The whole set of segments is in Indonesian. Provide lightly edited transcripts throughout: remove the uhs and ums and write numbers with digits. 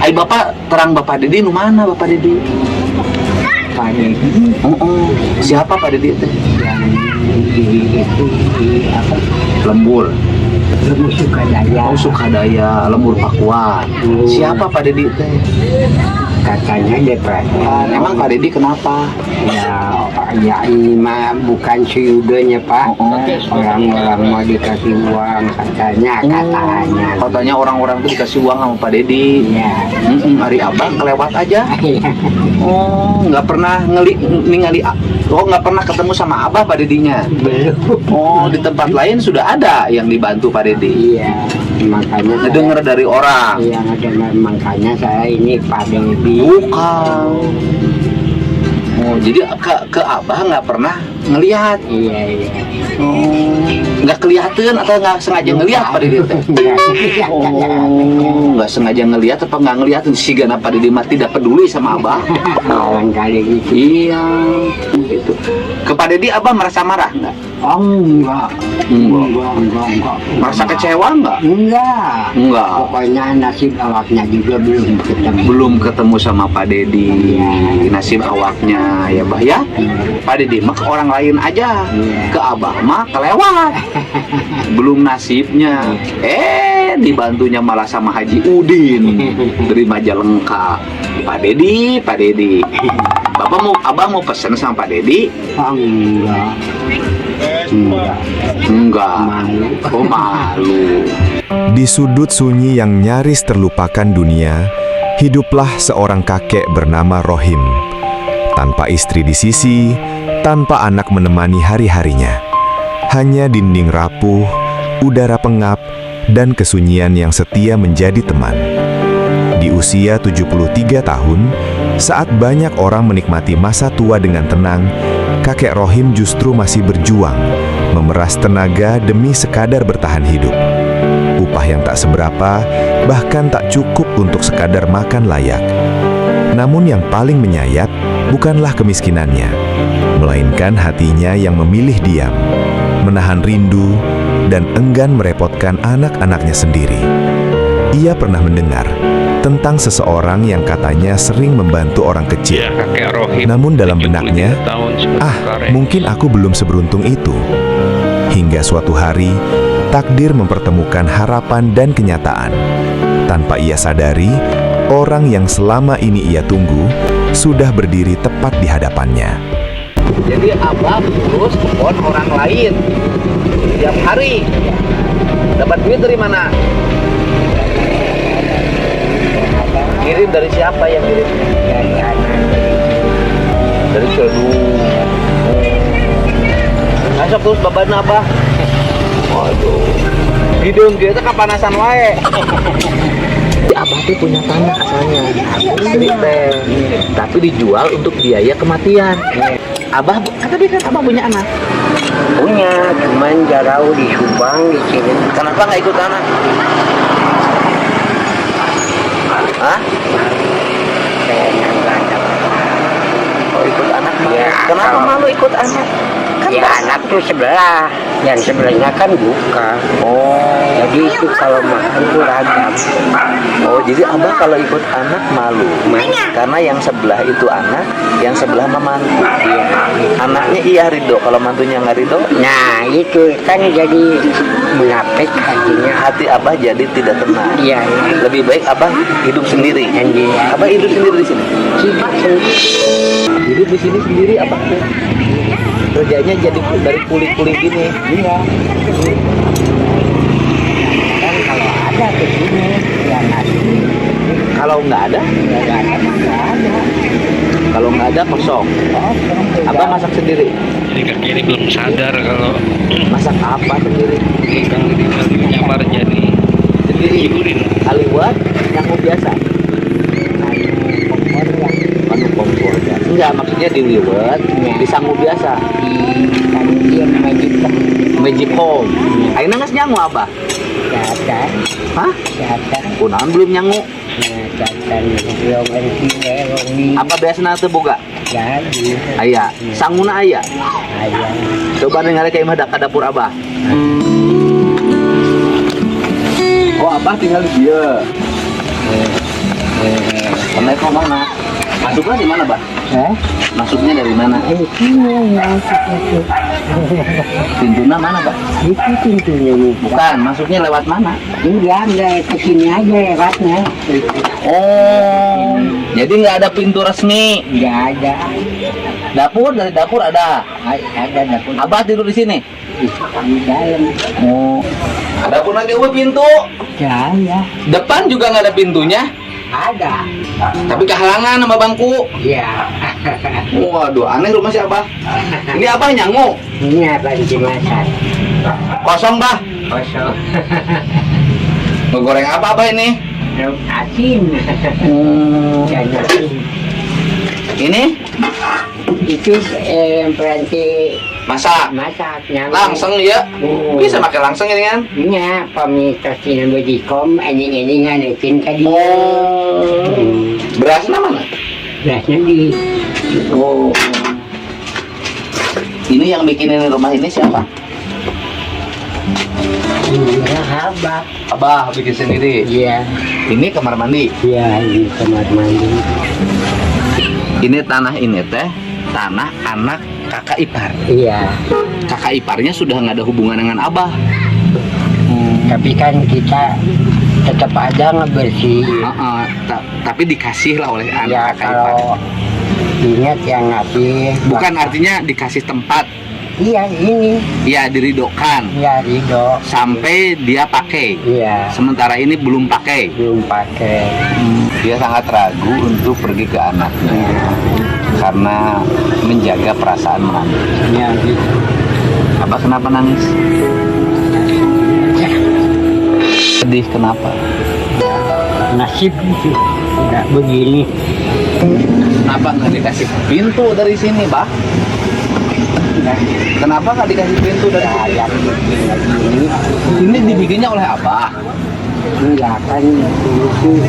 Ai bapak terang bapak Dedi nu mana bapak Dedi? Pak Dedi Siapa Pak Dedi teh? yang itu di apa? Lembur. Lembur Sukadaya. Oh Sukadaya, Lembur Pakuan. Siapa Pak Dedi teh? Katanya depresan. Emang Pak Dedi kenapa? Ya ini mah bukan suyudenya Pak. Orang-orang mau dikasih uang katanya. Katanya orang-orang tuh dikasih uang sama Pak Dedi. Ya. Hari abang kelewat aja. Oh, nggak pernah ningali. Oh, nggak pernah ketemu sama abah Pak Dedinya. Belum. Oh, di tempat lain sudah ada yang dibantu Pak Dedi. Iya. Makanya Ngedenger dari orang. Iya, makanya saya ini Pak Dedi. Bukan. Oh, jadi ke abah nggak pernah ngelihat. Iya. Oh, nggak kelihatan atau nggak sengaja ngelihat Pak Dedi teh? Oh, nggak sengaja ngelihat apa nggak ngelihat sih gana Pak Dedi mah tidak peduli sama abah. Lawan kali gitu. Iya, gitu. Ke Pak Dedi abah merasa marah nggak? Oh enggak. Merasa kecewa nggak? Enggak. Pokoknya nasib awaknya juga belum ketemu. Belum ketemu sama Pak Dedi. Nasib awaknya ya bah ya. Pak Dedi mah ke orang lain aja. Ke abah mah kelewat. Belum nasibnya. Dibantunya malah sama Haji Udin dari Majalengka. Pak Dedi. Abah mau pesen sama Pak Dedi? Enggak. Malu. Oh malu. Di sudut sunyi yang nyaris terlupakan dunia, hiduplah seorang kakek bernama Rohim. Tanpa istri di sisi, tanpa anak menemani hari-harinya. Hanya dinding rapuh, udara pengap, dan kesunyian yang setia menjadi teman. Di usia 73 tahun, saat banyak orang menikmati masa tua dengan tenang, kakek Rohim justru masih berjuang, memeras tenaga demi sekadar bertahan hidup. Upah yang tak seberapa, bahkan tak cukup untuk sekadar makan layak. Namun yang paling menyayat, bukanlah kemiskinannya, melainkan hatinya yang memilih diam, menahan rindu, dan enggan merepotkan anak-anaknya sendiri. Ia pernah mendengar tentang seseorang yang katanya sering membantu orang kecil. Namun dalam benaknya, mungkin aku belum seberuntung itu. Hingga suatu hari, takdir mempertemukan harapan dan kenyataan. Tanpa ia sadari, orang yang selama ini ia tunggu sudah berdiri tepat di hadapannya. Jadi abah terus telepon orang lain tiap hari. Dapat duit dari mana? Kirim dari siapa yang kirim? Dari anak. Dari Cedu. Masuk terus babana abah. Waduh. Hidung kita kapanasan wae. Abah tuh punya tanah asalnya. Jadi teh. Tapi dijual untuk biaya kematian. Abah kata dia kan abah punya anak. Punya, cuman jarau di Subang di sini. Kenapa nggak ikut anak? Hah? Kayaknya nggak ada. Oh ikut anak malu. Ya, Kenapa kalau- malu ikut anak? Kan Ya anak tuh sebelah, yang sebelahnya kan buka. Oh. Jadi itu kalau makan tuh ragam. Oh jadi abah kalau ikut anak malu. Karena yang sebelah itu anak, yang sebelah mah mantu. Iya. Anaknya iya ridho, kalau mantunya nggak ridho, Nah itu kan jadi menapik hatinya. hati abah jadi tidak tenang. Iya. Lebih baik abah hidup sendiri. Sendiri. Abah hidup sendiri di sini. Sibuk sendiri. Hidup di sini sendiri abah tuh. Kerjanya jadi dari kuli-kuli gini. Iya. Kan kalau ada ke sini, ya nasi. Kalau nggak ada, Nggak ada. kalau nggak ada kosong. Abah masak sendiri. Jadi kakek ini belum sadar kalau Masak apa sendiri? kalau nyamar jadi Sendiri. Udin. Aliwat yang biasa. Anu kompor ya. Enggak, maksudnya diliwet, disanggup biasa. Kan dia Magic home. Ayeuna geus nyangu abah. Datang, Hah? datang. Kunaon belum nyangu? Datang belum ini. Apa biasana teu boga? Jadi Aya. Sanguna aya. ayam. Coba dengar kayak mah ka dapur abah. Oh, abah tinggal di dieu. Oh, mana? Masuknya di mana, Bah? Masuknya dari mana? Sini ya, itu. Pintunya mana, Bah? Itu pintunya nih. Bukan, masuknya lewat mana? Enggak ke sini aja lewatnya. Oh, jadi nggak ada pintu resmi. Enggak ada. Dapur, dari dapur ada. Ada dapur Abah tidur di sini. di dalam. Oh, ada pun lagi pintu. Ya. Depan juga nggak ada pintunya. Ada. Tapi kehalangan sama bangku. Ya. Waduh, aneh rumah si Abah. Ini Abah nyangu. Ini apa di masak? Kosong, Bah. Kosong. Ngegoreng apa, Abah ini? Asin. Dan asin. Ini Itu berarti masak. masaknya. Langsung ya. Bisa pakai langsung ini kan? Nya pamitosin bejikom ending nganekin tadi. Berasnya mana? Berasnya di Oh. Ini yang bikinin rumah ini siapa? Abah. Abah bikin sendiri. Iya. Ini kamar mandi. Iya, ini kamar mandi. Ini tanah ini teh tanah anak kakak ipar. Iya. Kakak iparnya sudah nggak ada hubungan dengan Abah. Tapi kan kita tetap aja ngebersih. Tapi dikasih lah oleh anak Ya kakak ipar. kalau ingat yang ngasih. Bukan artinya dikasih tempat. Iya ini. Ya diridokan Ya ridho. sampai dia pakai. Iya. Sementara ini belum pakai. Belum pakai. Dia sangat ragu untuk pergi ke anaknya karena menjaga perasaan menantu. Ya gitu. Abah kenapa nangis? Sedih kenapa? Nasib itu nggak begini. Kenapa nggak dikasih pintu dari sini, Bah? Kenapa nggak dikasih pintu dari sini? Yang begini lagi Ini dibikinnya oleh Abah. enggak kan dulu tuh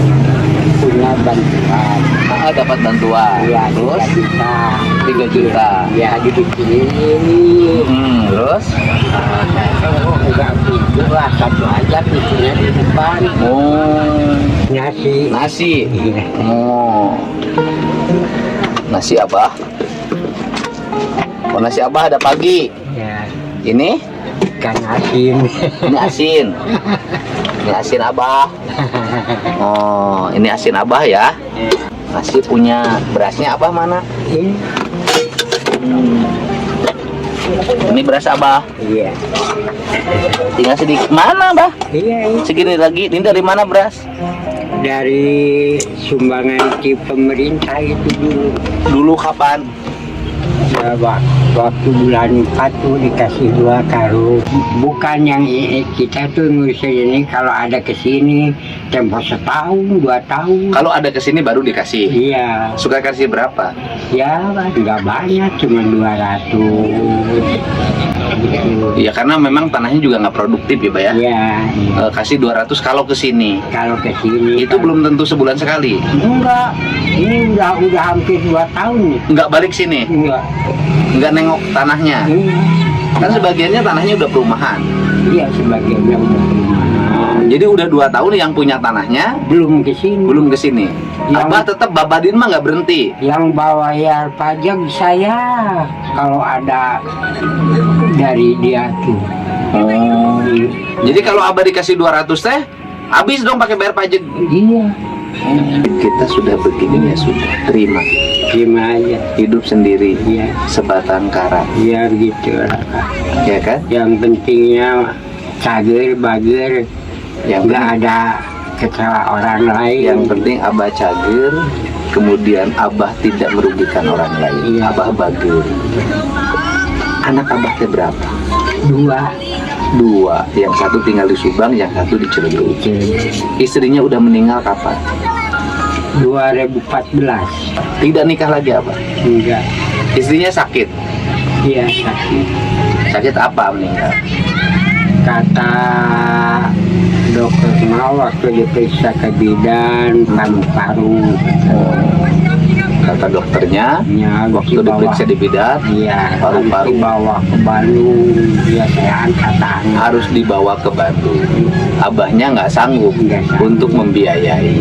punya bantuan. Dapat bantuan. Ya, Terus 3 juta. 3 juta. Ya dibikinin. Terus? Enggak pintu lah, satu aja pintunya di depan. Oh, Nasi. nasi. Iya. Oh, nasi Abah. Oh, nasi Abah ada pagi. Ya, Ini? ikan asin. Ini asin. Ini asin Abah. Oh, ini asin Abah ya. Nasi punya berasnya Abah mana? Ini beras Abah. Iya. Tinggal sedikit. Mana, Abah? Iya. Segini lagi. Ini dari mana beras? Dari sumbangan di pemerintah itu dulu. Dulu kapan? Ya, waktu bulan 4 tuh dikasih 2 karung. Bukan yang kita tuh ngurusin ini kalau ada kesini tempo setahun 2 tahun. Kalau ada kesini baru dikasih. Iya. Suka kasih berapa? Ya nggak banyak, cuma 200. Gitu. Ya karena memang tanahnya juga nggak produktif ya, Pak ya. Ya, Kasih 200 kalau kesini. kalau kesini Itu belum tentu sebulan sekali. enggak. Ini udah hampir 2 tahun nih. Nggak balik sini. Enggak. Nggak nengok tanahnya. Kan sebagiannya tanahnya udah perumahan. Iya, sebagiannya udah perumahan. Jadi udah 2 tahun yang punya tanahnya Belum kesini. belum kesini. Yang- Abah tetap babadin mah nggak berhenti. Yang bayar pajak saya kalau ada dari dia tuh. Oh. Jadi kalau Abah dikasih 200 teh, habis dong pakai bayar pajak. Iya. Kita sudah begini ya sudah terima. Terima aja. Hidup sendiri. Iya. Sebatang kara. Iya gitu lah. Ya kan? Yang pentingnya cager bager, Yang nggak ada kecewa orang lain. Yang penting Abah cager, kemudian Abah tidak merugikan orang lain. Iya. Abah bager. Anak Abah teh berapa? 2. 2. Yang satu tinggal di Subang, yang satu di Ciledug. Istrinya udah meninggal kapan? 2014. Tidak nikah lagi Abah. Enggak. Istrinya sakit. Iya sakit. Sakit apa meninggal? Kata dokter mau waktu diperiksa ke bidan paru-paru. Kata dokternya, Ya, waktu diperiksa di bidan, Iya, paru-paru. harus dibawa ke Bandung. Ya saya angkat tangan. harus dibawa ke Bandung. Abahnya nggak sanggup Nggak sanggup. untuk membiayai.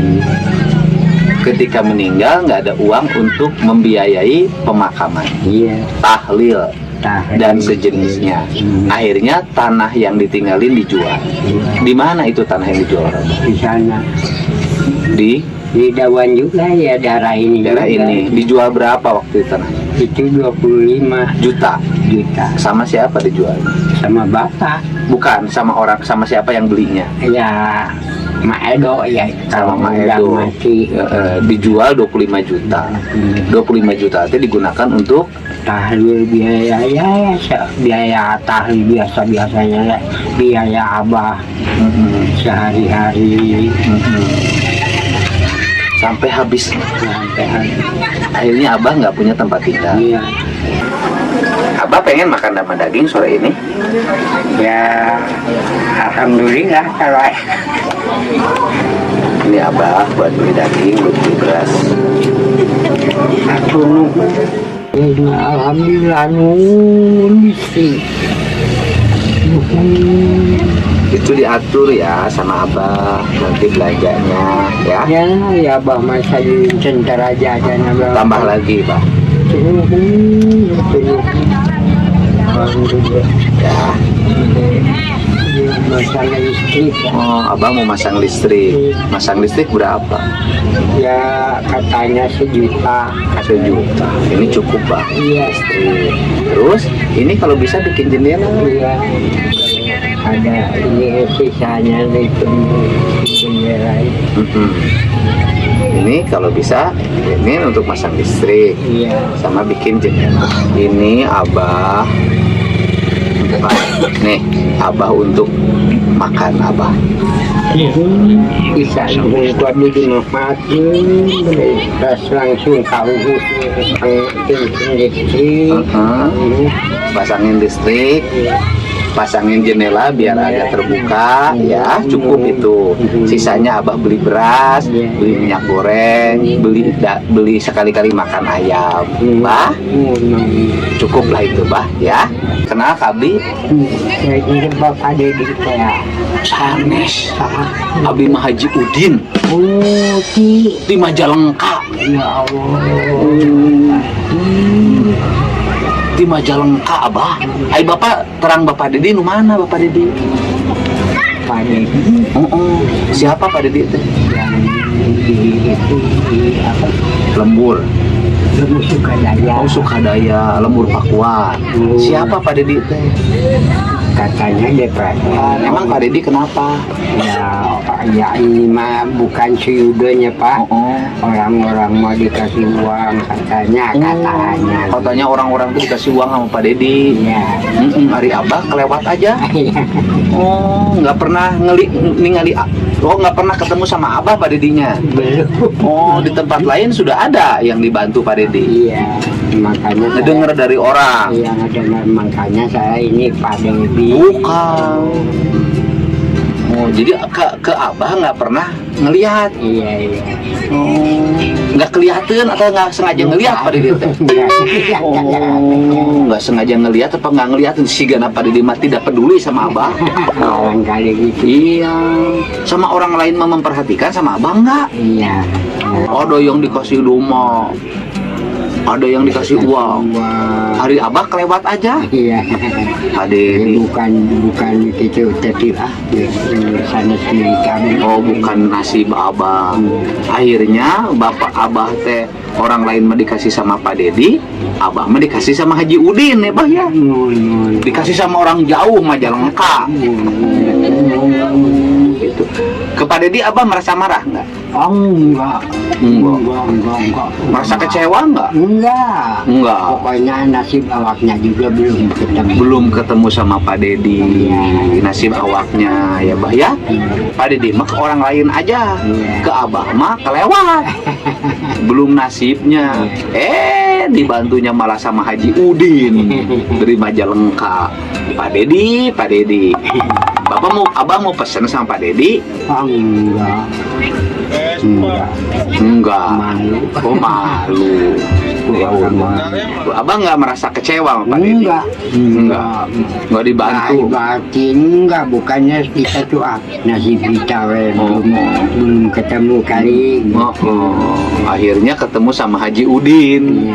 ketika meninggal nggak ada uang untuk membiayai pemakaman, Iya. tahlil Tahlil. dan sejenisnya. Akhirnya tanah yang ditinggalin dijual. Di mana itu tanah yang dijual? Di sana. Di Dawan juga ya, daerah ini. daerah juga. ini. Dijual berapa waktu itu tanah? Itu 25 Juta. juta. Sama siapa dijual? Sama bapak. Bukan, sama orang, sama siapa yang belinya? Ya, Mak Edo ya. Sama Mak udah Edo. mati. Dijual 25 juta. 25 juta itu digunakan untuk Tahlil biaya ya, biaya tahlil biasa-biasanya, biaya abah sehari-hari. sampai habis. Sampai hari. Akhirnya abah nggak punya tempat tinggal. Iya. Abah pengen makan dama daging sore ini. Ya, alhamdulillah kalau Ini abah buat beli daging, buat beli beras. tunu. Ya, alhamdulillah nulis. Itu diatur ya sama abah nanti belanjanya ya. Ya, abah masa di center aja nabah. Tambah lagi bah. Ya. Masalah listrik ya. Oh, abah mau masang listrik. Masang listrik berapa? Ya katanya 1 juta. 1 juta. Ini cukup bah. Iya. Listrik. Terus ini kalau bisa bikin jendela. Iya. Ada ini sisanya itu jendela. Mm-mm. Ini kalau bisa ini untuk masang listrik Iya. sama bikin jendela. Ini abah. Nih abah untuk makan abah. Bisa buat dinikmatin, terus langsung tahu listrik. Pasangin listrik, pasangin jendela biar agak terbuka ya, cukup itu. Sisanya abah beli beras, beli minyak goreng, beli sekali-kali makan ayam. Bah, cukup lah itu bah ya. Kenal Abi? Saya ingin bapak Dedi saya. Sanes. Abi mah Haji Udin Oh, di Majalengka. ya Allah. Di Majalengka abah. Ay bapak terang bapak Dedi nu mana bapak Dedi? Pak Dedi Siapa Pak Dedi itu? yang itu di apa? Lembur. Lemu Sukadaya. Oh Sukadaya, Lembur Pakuan. Siapa Pak Dedi itu? Katanya depresan. Emang Pak Dedi kenapa? Ya ini mah bukan suyudonya Pak. Orang-orang mau dikasih uang katanya. Katanya orang-orang itu dikasih uang sama Pak Dedi. Iya. Hari abah kelewat aja. Iya. Oh, nggak pernah ningali. Oh, nggak pernah ketemu sama abah Pak Dedinya. Belum. Oh, di tempat lain sudah ada yang dibantu Pak Dedi. Iya. Makanya saya, Ngedenger dari orang. iya ngedengar, makanya saya ini Pak Dedi. Bukan. Oh, jadi ke abah nggak pernah ngelihat. Iya, iya. Oh, nggak kelihatan atau nggak sengaja ngelihat Pak Dedi teh? Oh, nggak sengaja ngelihat apa nggak ngelihat si gana Pak Dedi mah tidak peduli sama abah. Barangkali gitu. Iya, sama orang lain mah memperhatikan sama abah nggak? Iya. Ada yang dikasih rumah, ada yang dikasih uang. Wah. Hari abah kelewat aja. Iya. Pak Dedi. Bukan itu tapi sana sendiri kami. Oh, bukan nasib abah. Akhirnya bapak abah teh orang lain mah dikasih sama Pak Dedi, abah mah dikasih sama Haji Udin ya bah ya. Dikasih sama orang jauh Majalengka. Gitu. Ke Pak Dedi abah merasa marah nggak? Oh, enggak. Enggak. Merasa kecewa nggak? Enggak. Pokoknya nasib awaknya juga belum ketemu. Belum ketemu sama Pak Dedi. Nasib awaknya ya bah ya. Pak Dedi mah ke orang lain aja. Ke abah mah kelewat. Belum nasibnya. Dibantunya malah sama Haji Udin dari Majalengka. Pak Dedi. Abah mau pesen sama Pak Dedi. Enggak. Enggak. Malu. Oh, malu. Ya udah. Abang nggak merasa kecewa sama Pak Dedi? Nggak dibantu. Batin enggak, bukannya kita tuh nasib kita belum ketemu kali. Akhirnya ketemu sama Haji Udin.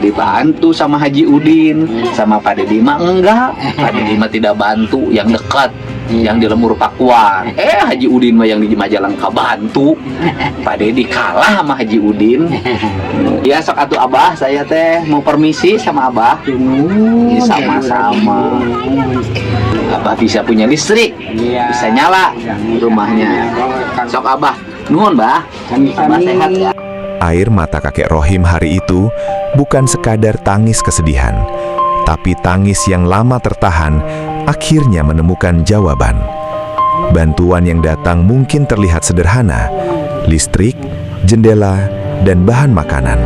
Dibantu sama Haji Udin. Sama Pak Dedi mah enggak. Pak Dedi mah tidak bantu, yang dekat, yang di Lemur Pakuan. Haji Udin mah yang di Majalengka bantu. Pak Dedi kalah sama Haji Udin. Ya sok atuh Abah, saya teh mau permisi sama Abah. Ya, sama-sama. Abah bisa punya listrik, bisa nyala rumahnya. Sok Abah, nuhun Bah. Abah sehat ya. Air mata kakek Rohim hari itu bukan sekadar tangis kesedihan, tapi tangis yang lama tertahan akhirnya menemukan jawaban. Bantuan yang datang mungkin terlihat sederhana, listrik, jendela, dan bahan makanan.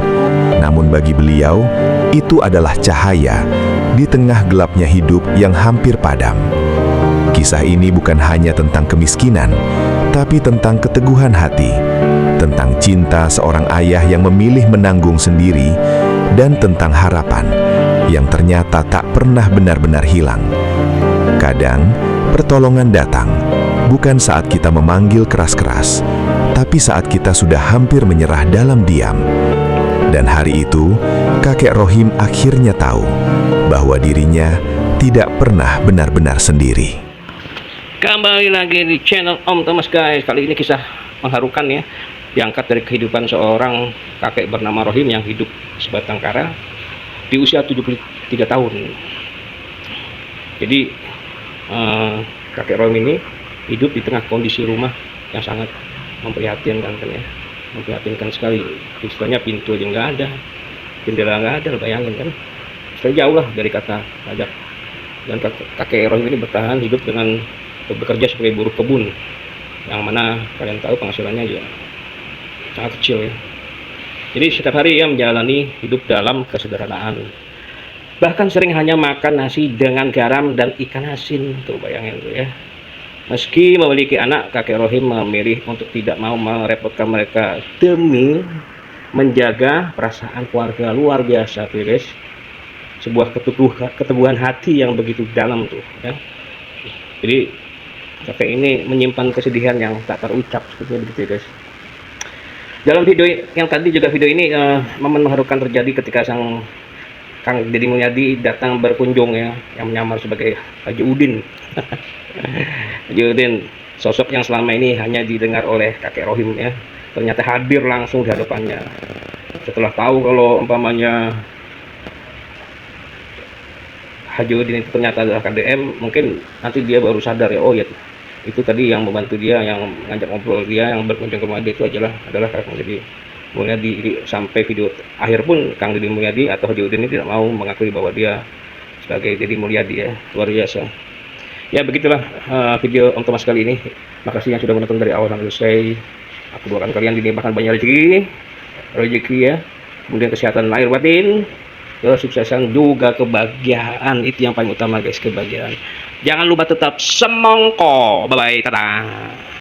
Namun bagi beliau, itu adalah cahaya di tengah gelapnya hidup yang hampir padam. Kisah ini bukan hanya tentang kemiskinan, tapi tentang keteguhan hati, tentang cinta seorang ayah yang memilih menanggung sendiri, dan tentang harapan yang ternyata tak pernah benar-benar hilang. Kadang, pertolongan datang bukan saat kita memanggil keras-keras, tapi saat kita sudah hampir menyerah dalam diam. Dan hari itu, kakek Rohim akhirnya tahu bahwa dirinya tidak pernah benar-benar sendiri. Kembali lagi di channel Om Thomas guys. Kali ini kisah mengharukan ya, diangkat dari kehidupan seorang kakek bernama Rohim yang hidup sebatang kara di usia 73 tahun. Jadi kakek Rohim ini hidup di tengah kondisi rumah yang sangat memprihatinkan kan ya. Memprihatinkan sekali. Istilahnya pintu aja nggak ada, jendela nggak ada, bayangin kan. Sudah jauh lah dari kata pajak. Dan kakek Rohim ini bertahan hidup dengan bekerja sebagai buruh kebun, yang mana kalian tahu penghasilannya juga sangat kecil ya. Jadi setiap hari ia menjalani hidup dalam kesederhanaan. Bahkan sering hanya makan nasi dengan garam dan ikan asin, tuh bayangin tuh ya. Meski memiliki anak, kakek Rohim memilih untuk tidak mau merepotkan mereka demi menjaga perasaan keluarga. Luar biasa tuh guys. Sebuah keteguhan hati yang begitu dalam tuh ya. Jadi kakek ini menyimpan kesedihan yang tak terucap seperti begitu guys. Dalam video yang tadi juga video ini momen mengharukan terjadi ketika sang Kang Deddy Mulyadi datang berkunjung ya, yang menyamar sebagai Haji Udin. Haji Udin, sosok yang selama ini hanya didengar oleh kakek Rohim ya, ternyata hadir langsung di hadapannya. Setelah tahu kalau umpamanya Haji Udin itu ternyata adalah KDM, mungkin nanti dia baru sadar ya, oh ya itu tadi yang membantu dia, yang ngajak ngobrol dia, yang berkunjung ke rumah dia itu adalah Kang Deddy Mulyadi. Sampai video akhir pun Kang Deddy Mulyadi atau Haji Udin ini tidak mau mengakui bahwa dia sebagai Deddy Mulyadi ya. Luar biasa ya. Begitulah video Om Thomas kali ini. Makasih yang sudah menonton dari awal sampai selesai. Aku doakan kalian dilimpahkan banyak rezeki ya, kemudian kesehatan lahir batin, kesuksesan juga kebahagiaan. Itu yang paling utama guys, kebahagiaan. Jangan lupa tetap semongko. Bye bye, dadah.